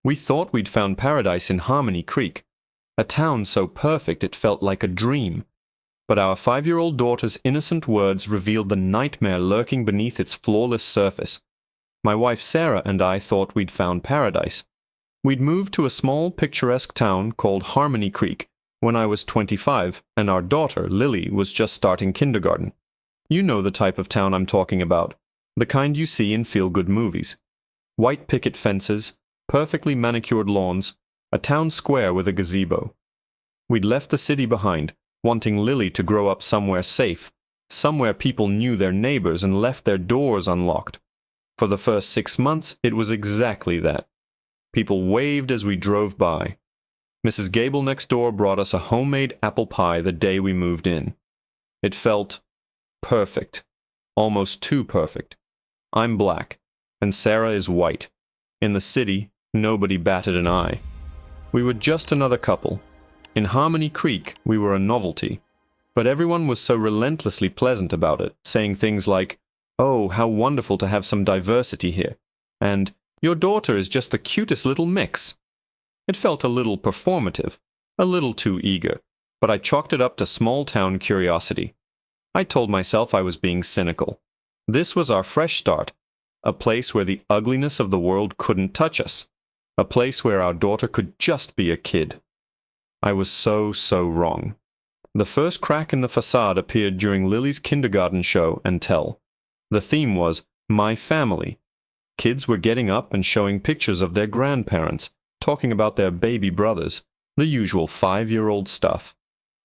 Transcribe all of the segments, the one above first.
We thought we'd found paradise in Harmony Creek, a town so perfect it felt like a dream. But our 5-year-old daughter's innocent words revealed the nightmare lurking beneath its flawless surface. My wife Sarah and I thought we'd found paradise. We'd moved to a small, picturesque town called Harmony Creek when I was 25, and our daughter, Lily, was just starting kindergarten. You know the type of town I'm talking about, the kind you see in feel-good movies. White picket fences, perfectly manicured lawns, a town square with a gazebo. We'd left the city behind, wanting Lily to grow up somewhere safe, somewhere people knew their neighbors and left their doors unlocked. For the first 6 months, it was exactly that. People waved as we drove by. Mrs. Gable next door brought us a homemade apple pie the day we moved in. It felt perfect, almost too perfect. I'm black, and Sarah is white. In the city, nobody batted an eye. We were just another couple. In Harmony Creek, we were a novelty. But everyone was so relentlessly pleasant about it, saying things like, "Oh, how wonderful to have some diversity here," and "Your daughter is just the cutest little mix." It felt a little performative, a little too eager, but I chalked it up to small-town curiosity. I told myself I was being cynical. This was our fresh start, a place where the ugliness of the world couldn't touch us, a place where our daughter could just be a kid. I was so wrong. The first crack in the facade appeared during Lily's kindergarten show and tell. The theme was My Family. Kids were getting up and showing pictures of their grandparents, talking about their baby brothers, the usual 5-year-old stuff.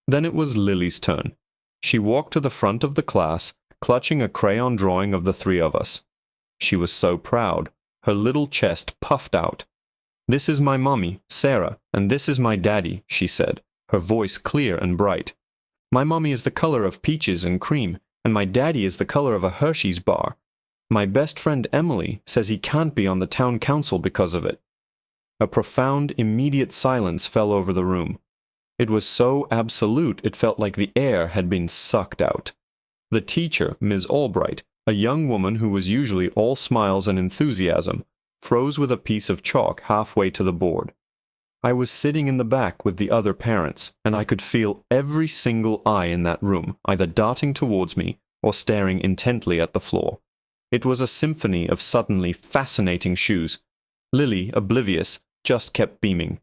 Then it was Lily's turn. She walked to the front of the class, clutching a crayon drawing of the 3 of us. She was so proud, her little chest puffed out. "This is my mommy, Sarah, and this is my daddy," she said, her voice clear and bright. "My mommy is the color of peaches and cream, and my daddy is the color of a Hershey's bar. My best friend Emily says he can't be on the town council because of it." A profound, immediate silence fell over the room. It was so absolute it felt like the air had been sucked out. The teacher, Ms. Albright, a young woman who was usually all smiles and enthusiasm, froze with a piece of chalk halfway to the board. I was sitting in the back with the other parents, and I could feel every single eye in that room either darting towards me or staring intently at the floor. It was a symphony of suddenly fascinating shoes. Lily, oblivious, just kept beaming.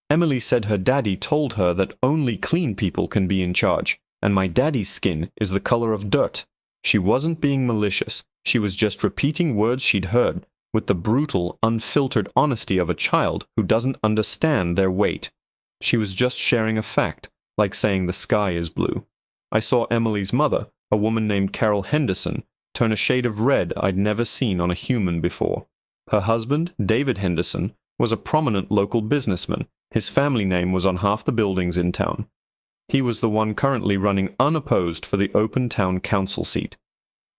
Emily said her daddy told her that only clean people can be in charge, and my daddy's skin is the color of dirt. She wasn't being malicious. She was just repeating words she'd heard, with the brutal, unfiltered honesty of a child who doesn't understand their weight. She was just sharing a fact, like saying the sky is blue. I saw Emily's mother, a woman named Carol Henderson, turn a shade of red I'd never seen on a human before. Her husband, David Henderson, was a prominent local businessman. His family name was on half the buildings in town. He was the one currently running unopposed for the open town council seat.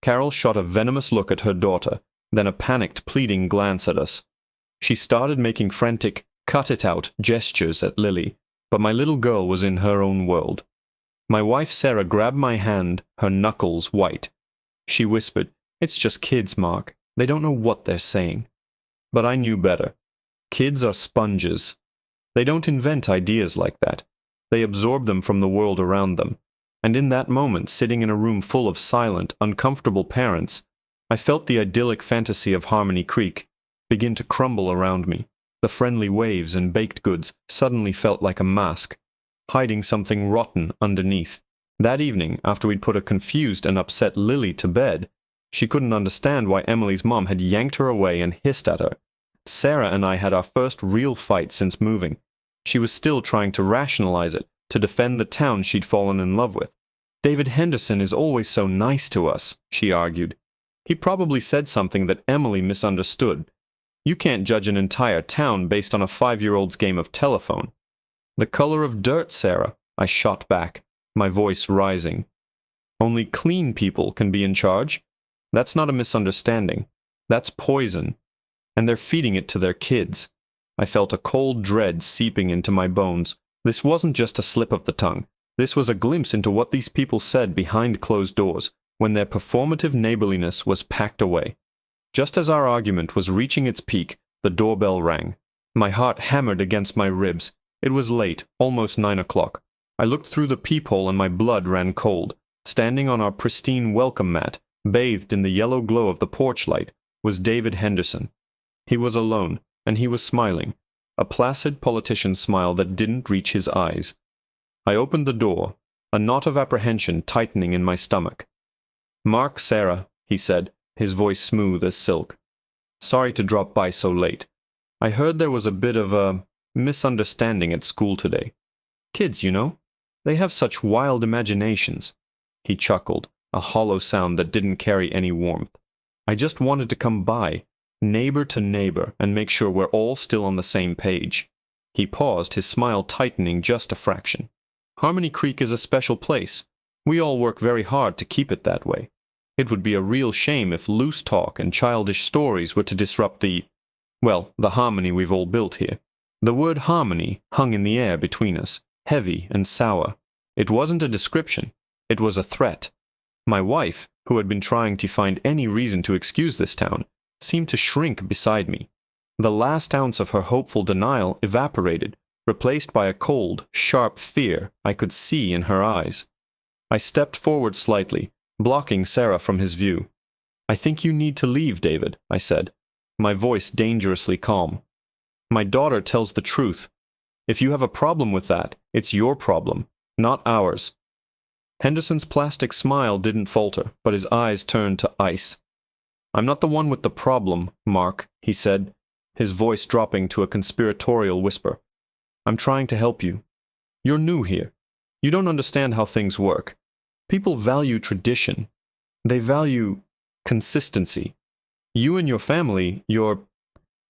Carol shot a venomous look at her daughter, then a panicked, pleading glance at us. She started making frantic, cut-it-out gestures at Lily, but my little girl was in her own world. My wife Sarah grabbed my hand, her knuckles white. She whispered, "It's just kids, Mark. They don't know what they're saying." But I knew better. Kids are sponges. They don't invent ideas like that. They absorb them from the world around them. And in that moment, sitting in a room full of silent, uncomfortable parents, I felt the idyllic fantasy of Harmony Creek begin to crumble around me. The friendly waves and baked goods suddenly felt like a mask, hiding something rotten underneath. That evening, after we'd put a confused and upset Lily to bed, she couldn't understand why Emily's mom had yanked her away and hissed at her. Sarah and I had our first real fight since moving. She was still trying to rationalize it, to defend the town she'd fallen in love with. "David Henderson is always so nice to us," she argued. "He probably said something that Emily misunderstood. You can't judge an entire town based on a 5-year-old's game of telephone." "The color of dirt, Sarah," I shot back, my voice rising. "Only clean people can be in charge. That's not a misunderstanding. That's poison. And they're feeding it to their kids." I felt a cold dread seeping into my bones. This wasn't just a slip of the tongue. This was a glimpse into what these people said behind closed doors, when their performative neighborliness was packed away. Just as our argument was reaching its peak, the doorbell rang. My heart hammered against my ribs. It was late, almost 9 o'clock. I looked through the peephole and my blood ran cold. Standing on our pristine welcome mat, bathed in the yellow glow of the porch light, was David Henderson. He was alone, and he was smiling, a placid politician's smile that didn't reach his eyes. I opened the door, a knot of apprehension tightening in my stomach. "Mark, Sarah," he said, his voice smooth as silk. "Sorry to drop by so late. I heard there was a bit of a misunderstanding at school today. Kids, you know, they have such wild imaginations." He chuckled, a hollow sound that didn't carry any warmth. "I just wanted to come by, neighbor to neighbor, and make sure we're all still on the same page." He paused, his smile tightening just a fraction. "Harmony Creek is a special place. We all work very hard to keep it that way. It would be a real shame if loose talk and childish stories were to disrupt the harmony we've all built here." The word harmony hung in the air between us, heavy and sour. It wasn't a description. It was a threat. My wife, who had been trying to find any reason to excuse this town, seemed to shrink beside me. The last ounce of her hopeful denial evaporated, replaced by a cold, sharp fear I could see in her eyes. I stepped forward slightly, blocking Sarah from his view. "I think you need to leave, David," I said, my voice dangerously calm. "My daughter tells the truth. If you have a problem with that, it's your problem, not ours." Henderson's plastic smile didn't falter, but his eyes turned to ice. "I'm not the one with the problem, Mark," he said, his voice dropping to a conspiratorial whisper. "I'm trying to help you. You're new here. You don't understand how things work. People value tradition. They value consistency. You and your family, you're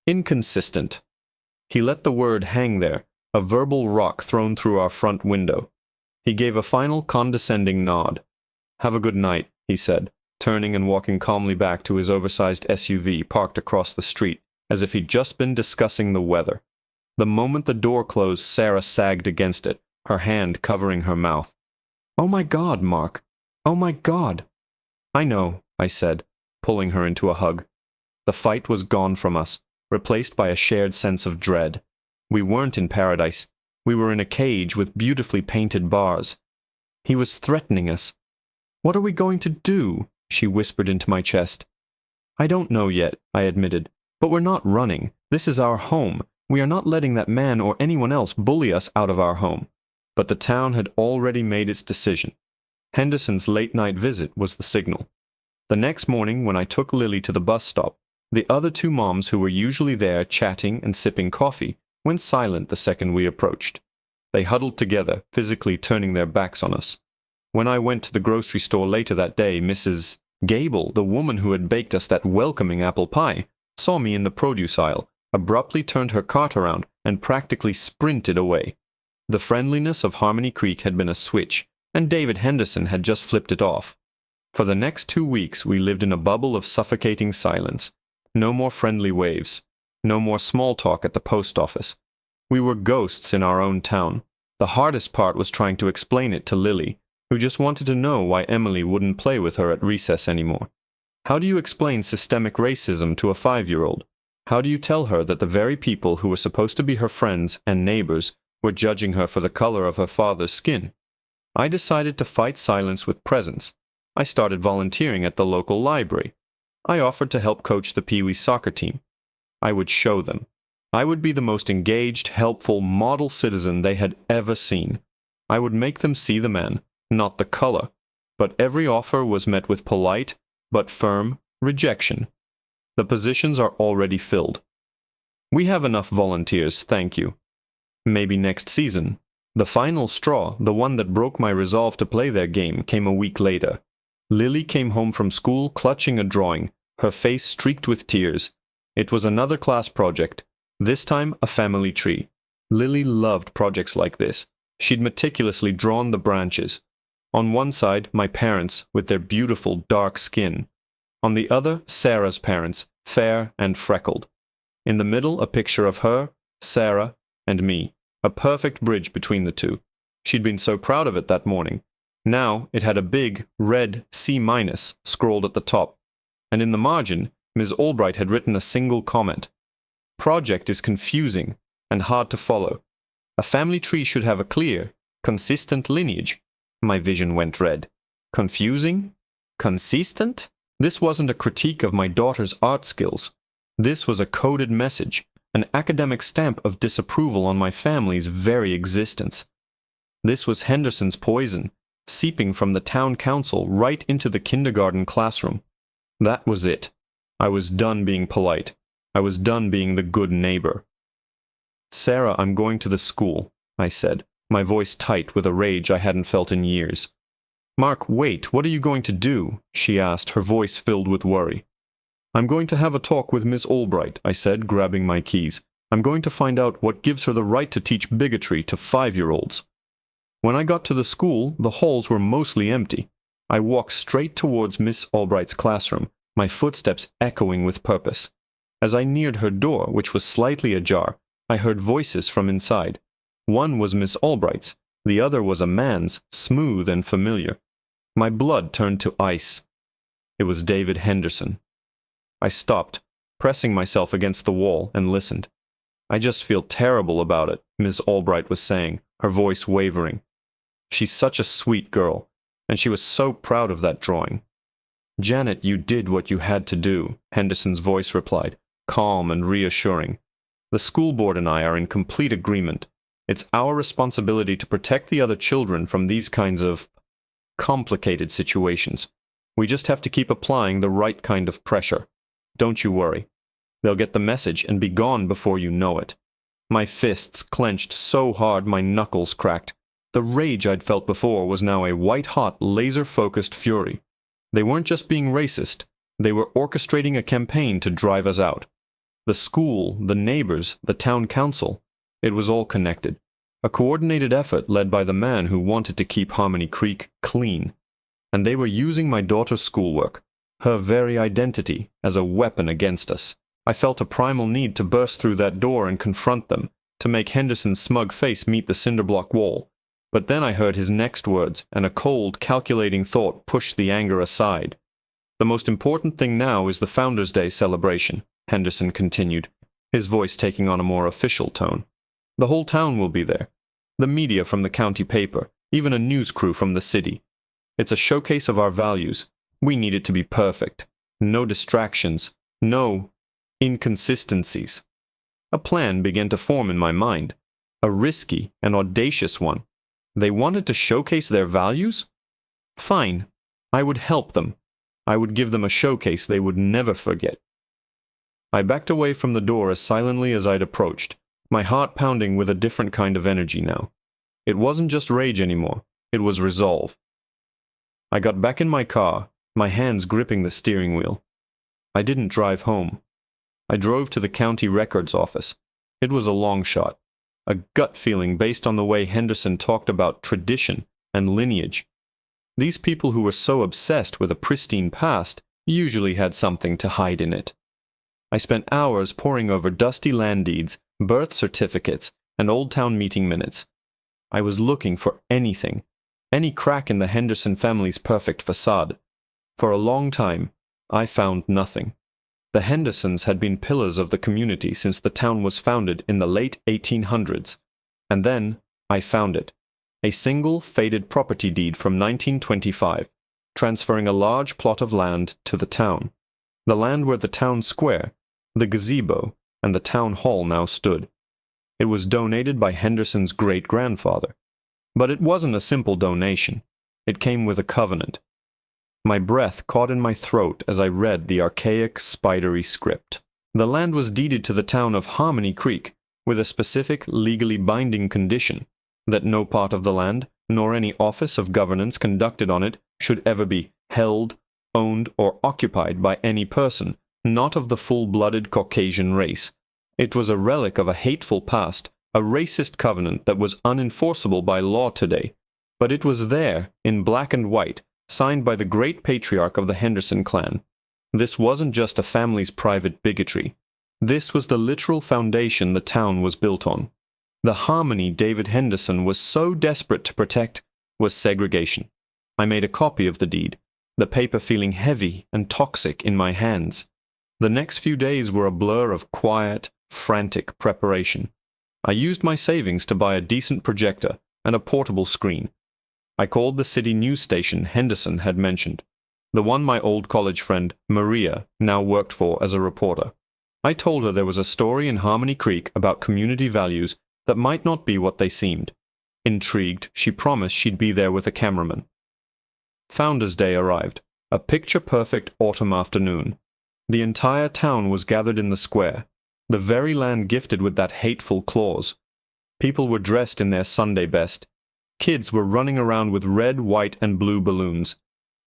inconsistent." He let the word hang there, a verbal rock thrown through our front window. He gave a final condescending nod. "Have a good night," he said, turning and walking calmly back to his oversized SUV parked across the street, as if he'd just been discussing the weather. The moment the door closed, Sarah sagged against it, her hand covering her mouth. "Oh my God, Mark! Oh my God!" "I know," I said, pulling her into a hug. The fight was gone from us, replaced by a shared sense of dread. We weren't in paradise. We were in a cage with beautifully painted bars. He was threatening us. "What are we going to do?" she whispered into my chest. "I don't know yet," I admitted, "but we're not running. This is our home. We are not letting that man or anyone else bully us out of our home." But the town had already made its decision. Henderson's late-night visit was the signal. The next morning, when I took Lily to the bus stop, the other two moms who were usually there chatting and sipping coffee went silent the second we approached. They huddled together, physically turning their backs on us. When I went to the grocery store later that day, Mrs. Gable, the woman who had baked us that welcoming apple pie, saw me in the produce aisle, abruptly turned her cart around, and practically sprinted away. The friendliness of Harmony Creek had been a switch, and David Henderson had just flipped it off. For the next 2 weeks we lived in a bubble of suffocating silence. No more friendly waves. No more small talk at the post office. We were ghosts in our own town. The hardest part was trying to explain it to Lily, who just wanted to know why Emily wouldn't play with her at recess anymore. How do you explain systemic racism to a 5-year-old? How do you tell her that the very people who were supposed to be her friends and neighbors were judging her for the color of her father's skin? I decided to fight silence with presence. I started volunteering at the local library. I offered to help coach the Pee Wee soccer team. I would show them. I would be the most engaged, helpful, model citizen they had ever seen. I would make them see the man, not the color. But every offer was met with polite, but firm, rejection. The positions are already filled. "We have enough volunteers, thank you." Maybe next season. The final straw, the one that broke my resolve to play their game, came a week later. Lily came home from school clutching a drawing, her face streaked with tears. It was another class project, this time a family tree. Lily loved projects like this. She'd meticulously drawn the branches. On one side, my parents, with their beautiful dark skin. On the other, Sarah's parents, fair and freckled. In the middle, a picture of her, Sarah, and me, a perfect bridge between the two. She'd been so proud of it that morning. Now it had a big, red C- scrawled at the top, and in the margin, Ms. Albright had written a single comment. project is confusing and hard to follow. A family tree should have a clear, consistent lineage. My vision went red. Confusing? Consistent? This wasn't a critique of my daughter's art skills. This was a coded message, an academic stamp of disapproval on my family's very existence. This was Henderson's poison, seeping from the town council right into the kindergarten classroom. That was it. I was done being polite. I was done being the good neighbor. "Sarah, I'm going to the school," I said, my voice tight with a rage I hadn't felt in years. "Mark, wait, what are you going to do?" she asked, her voice filled with worry. "I'm going to have a talk with Miss Albright," I said, grabbing my keys. "I'm going to find out what gives her the right to teach bigotry to 5-year-olds. When I got to the school, the halls were mostly empty. I walked straight towards Miss Albright's classroom, my footsteps echoing with purpose. As I neared her door, which was slightly ajar, I heard voices from inside. One was Miss Albright's, the other was a man's, smooth and familiar. My blood turned to ice. It was David Henderson. I stopped, pressing myself against the wall, and listened. "I just feel terrible about it," Miss Albright was saying, her voice wavering. "She's such a sweet girl, and she was so proud of that drawing." "Janet, you did what you had to do," Henderson's voice replied, calm and reassuring. "The school board and I are in complete agreement. It's our responsibility to protect the other children from these kinds of complicated situations. We just have to keep applying the right kind of pressure. Don't you worry. They'll get the message and be gone before you know it." My fists clenched so hard my knuckles cracked. The rage I'd felt before was now a white-hot, laser-focused fury. They weren't just being racist. They were orchestrating a campaign to drive us out. The school, the neighbors, the town council. It was all connected. A coordinated effort led by the man who wanted to keep Harmony Creek clean. And they were using my daughter's schoolwork, her very identity, as a weapon against us. I felt a primal need to burst through that door and confront them, to make Henderson's smug face meet the cinderblock wall. But then I heard his next words, and a cold, calculating thought pushed the anger aside. "The most important thing now is the Founders' Day celebration," Henderson continued, his voice taking on a more official tone. "The whole town will be there. The media from the county paper, even a news crew from the city. It's a showcase of our values. We need it to be perfect. No distractions. No inconsistencies." A plan began to form in my mind. A risky and audacious one. They wanted to showcase their values? Fine. I would help them. I would give them a showcase they would never forget. I backed away from the door as silently as I'd approached, my heart pounding with a different kind of energy now. It wasn't just rage anymore. It was resolve. I got back in my car, my hands gripping the steering wheel. I didn't drive home. I drove to the county records office. It was a long shot. A gut feeling based on the way Henderson talked about tradition and lineage. These people who were so obsessed with a pristine past usually had something to hide in it. I spent hours poring over dusty land deeds, birth certificates, and old town meeting minutes. I was looking for anything, any crack in the Henderson family's perfect facade. For a long time, I found nothing. The Hendersons had been pillars of the community since the town was founded in the late 1800s. And then I found it. A single faded property deed from 1925, transferring a large plot of land to the town. The land where the town square, the gazebo, and the town hall now stood. It was donated by Henderson's great-grandfather. But it wasn't a simple donation. It came with a covenant. My breath caught in my throat as I read the archaic, spidery script. The land was deeded to the town of Harmony Creek, with a specific, legally binding condition, that no part of the land, nor any office of governance conducted on it, should ever be held, owned, or occupied by any person, not of the full-blooded Caucasian race. It was a relic of a hateful past, a racist covenant that was unenforceable by law today. But it was there, in black and white, signed by the great patriarch of the Henderson clan. This wasn't just a family's private bigotry. This was the literal foundation the town was built on. The harmony David Henderson was so desperate to protect was segregation. I made a copy of the deed, the paper feeling heavy and toxic in my hands. The next few days were a blur of quiet, frantic preparation. I used my savings to buy a decent projector and a portable screen. I called the city news station Henderson had mentioned, the one my old college friend, Maria, now worked for as a reporter. I told her there was a story in Harmony Creek about community values that might not be what they seemed. Intrigued, she promised she'd be there with a cameraman. Founders' Day arrived, a picture-perfect autumn afternoon. The entire town was gathered in the square, the very land gifted with that hateful clause. People were dressed in their Sunday best. Kids were running around with red, white, and blue balloons.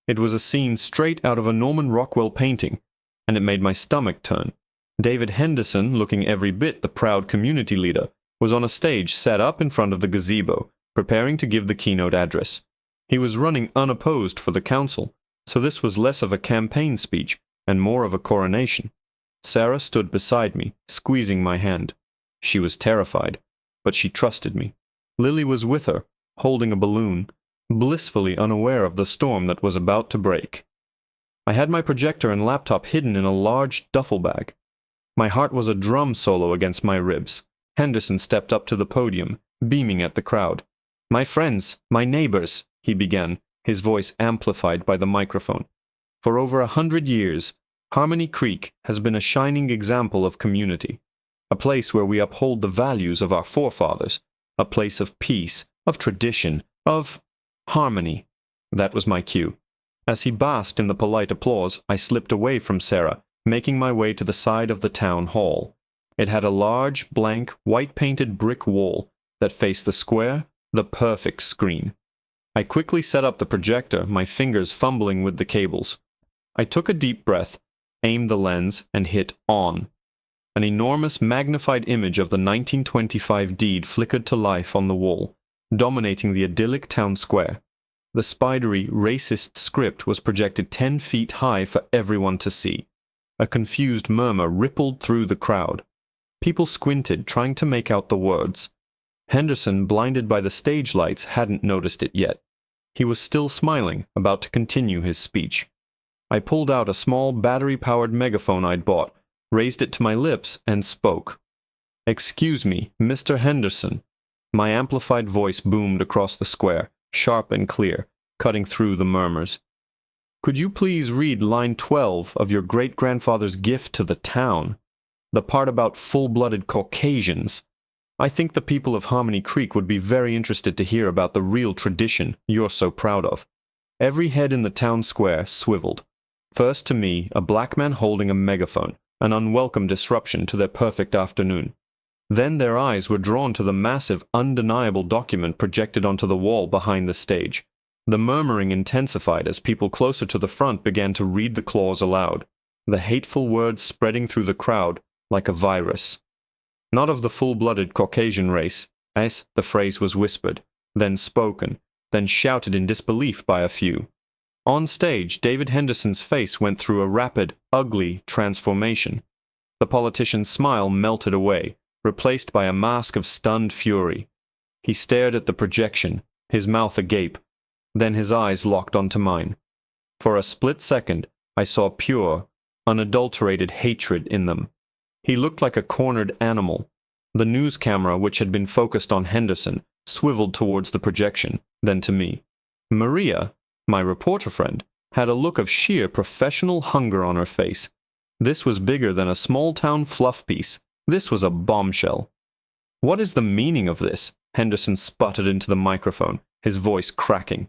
It was a scene straight out of a Norman Rockwell painting, and it made my stomach turn. David Henderson, looking every bit the proud community leader, was on a stage set up in front of the gazebo, preparing to give the keynote address. He was running unopposed for the council, so this was less of a campaign speech and more of a coronation. Sarah stood beside me, squeezing my hand. She was terrified, but she trusted me. Lily was with her, holding a balloon, blissfully unaware of the storm that was about to break. I had my projector and laptop hidden in a large duffel bag. My heart was a drum solo against my ribs. Henderson stepped up to the podium, beaming at the crowd. "My friends, my neighbors," he began, his voice amplified by the microphone. "For over 100 years, Harmony Creek has been a shining example of community, a place where we uphold the values of our forefathers, a place of peace, of tradition, of harmony." That was my cue. As he basked in the polite applause, I slipped away from Sarah, making my way to the side of the town hall. It had a large, blank, white-painted brick wall that faced the square, the perfect screen. I quickly set up the projector, my fingers fumbling with the cables. I took a deep breath, aimed the lens, and hit on. An enormous magnified image of the 1925 deed flickered to life on the wall, dominating the idyllic town square. The spidery, racist script was projected 10 feet high for everyone to see. A confused murmur rippled through the crowd. People squinted, trying to make out the words. Henderson, blinded by the stage lights, hadn't noticed it yet. He was still smiling, about to continue his speech. I pulled out a small battery-powered megaphone I'd bought, raised it to my lips, and spoke. "Excuse me, Mr. Henderson." My amplified voice boomed across the square, sharp and clear, cutting through the murmurs. "Could you please read line 12 of your great-grandfather's gift to the town? The part about full-blooded Caucasians. I think the people of Harmony Creek would be very interested to hear about the real tradition you're so proud of." Every head in the town square swiveled. First to me, a black man holding a megaphone, an unwelcome disruption to their perfect afternoon. Then their eyes were drawn to the massive, undeniable document projected onto the wall behind the stage. The murmuring intensified as people closer to the front began to read the clause aloud, the hateful words spreading through the crowd like a virus. "Not of the full-blooded Caucasian race," as the phrase was whispered, then spoken, then shouted in disbelief by a few. On stage, David Henderson's face went through a rapid, ugly transformation. The politician's smile melted away, replaced by a mask of stunned fury. He stared at the projection, his mouth agape. Then his eyes locked onto mine. For a split second, I saw pure, unadulterated hatred in them. He looked like a cornered animal. The news camera, which had been focused on Henderson, swiveled towards the projection, then to me. Maria, my reporter friend, had a look of sheer professional hunger on her face. This was bigger than a small-town fluff piece. This was a bombshell. "What is the meaning of this?" Henderson sputtered into the microphone, his voice cracking.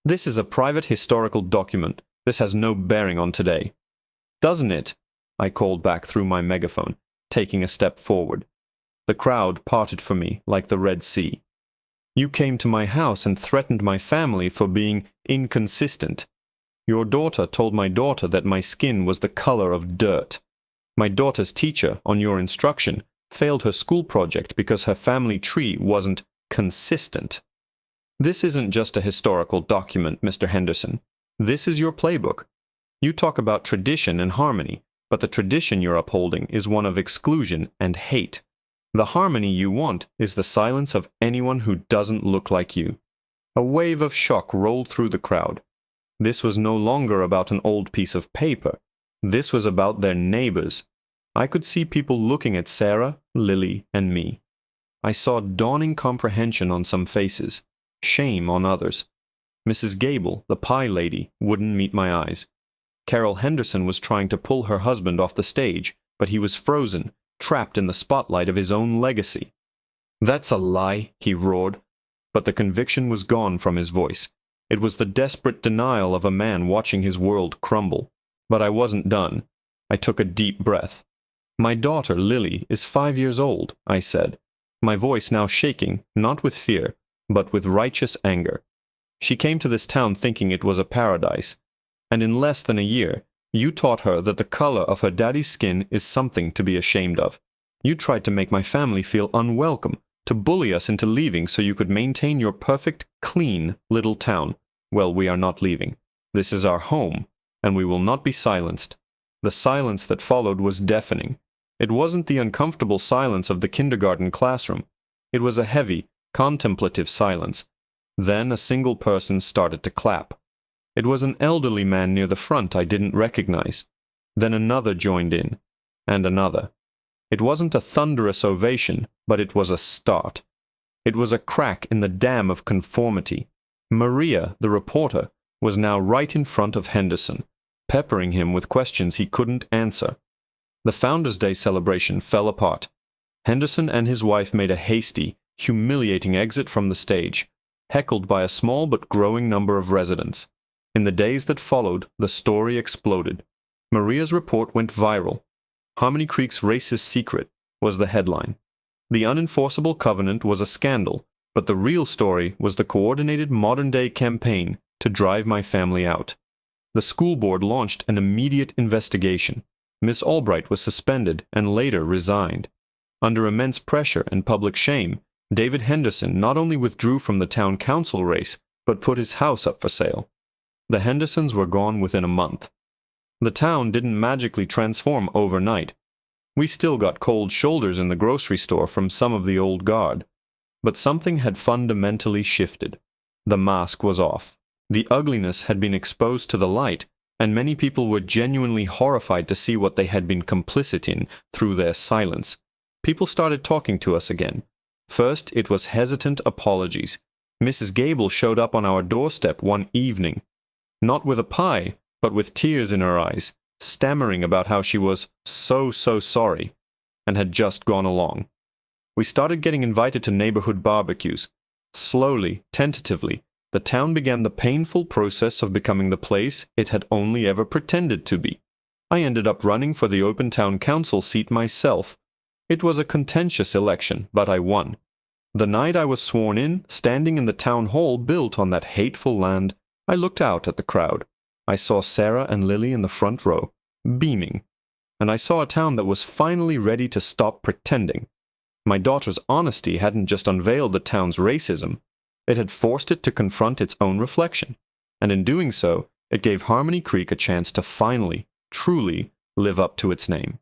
"This is a private historical document. This has no bearing on today." "Doesn't it?" I called back through my megaphone, taking a step forward. The crowd parted for me like the Red Sea. "You came to my house and threatened my family for being inconsistent. Your daughter told my daughter that my skin was the color of dirt. My daughter's teacher, on your instruction, failed her school project because her family tree wasn't consistent. This isn't just a historical document, Mr. Henderson. This is your playbook. You talk about tradition and harmony, but the tradition you're upholding is one of exclusion and hate. The harmony you want is the silence of anyone who doesn't look like you." A wave of shock rolled through the crowd. This was no longer about an old piece of paper. This was about their neighbors. I could see people looking at Sarah, Lily, and me. I saw dawning comprehension on some faces, shame on others. Mrs. Gable, the pie lady, wouldn't meet my eyes. Carol Henderson was trying to pull her husband off the stage, but he was frozen, trapped in the spotlight of his own legacy. "That's a lie," he roared, but the conviction was gone from his voice. It was the desperate denial of a man watching his world crumble. But I wasn't done. I took a deep breath. "My daughter, Lily, is 5 years old," I said, my voice now shaking, not with fear, but with righteous anger. "She came to this town thinking it was a paradise, and in less than a year, you taught her that the color of her daddy's skin is something to be ashamed of. You tried to make my family feel unwelcome, to bully us into leaving so you could maintain your perfect, clean little town. Well, we are not leaving. This is our home, and we will not be silenced." The silence that followed was deafening. It wasn't the uncomfortable silence of the kindergarten classroom. It was a heavy, contemplative silence. Then a single person started to clap. It was an elderly man near the front I didn't recognize. Then another joined in, and another. It wasn't a thunderous ovation, but it was a start. It was a crack in the dam of conformity. Maria, the reporter, was now right in front of Henderson, peppering him with questions he couldn't answer. The Founders' Day celebration fell apart. Henderson and his wife made a hasty, humiliating exit from the stage, heckled by a small but growing number of residents. In the days that followed, the story exploded. Maria's report went viral. "Harmony Creek's Racist Secret" was the headline. The unenforceable covenant was a scandal, but the real story was the coordinated modern-day campaign to drive my family out. The school board launched an immediate investigation. Miss Albright was suspended and later resigned. Under immense pressure and public shame, David Henderson not only withdrew from the town council race, but put his house up for sale. The Hendersons were gone within a month. The town didn't magically transform overnight. We still got cold shoulders in the grocery store from some of the old guard. But something had fundamentally shifted. The mask was off. The ugliness had been exposed to the light, and many people were genuinely horrified to see what they had been complicit in through their silence. People started talking to us again. First, it was hesitant apologies. Mrs. Gable showed up on our doorstep one evening, not with a pie, but with tears in her eyes, stammering about how she was so sorry, and had just gone along. We started getting invited to neighborhood barbecues. Slowly, tentatively, the town began the painful process of becoming the place it had only ever pretended to be. I ended up running for the open town council seat myself. It was a contentious election, but I won. The night I was sworn in, standing in the town hall built on that hateful land, I looked out at the crowd. I saw Sarah and Lily in the front row, beaming, and I saw a town that was finally ready to stop pretending. My daughter's honesty hadn't just unveiled the town's racism, it had forced it to confront its own reflection, and in doing so, it gave Harmony Creek a chance to finally, truly live up to its name.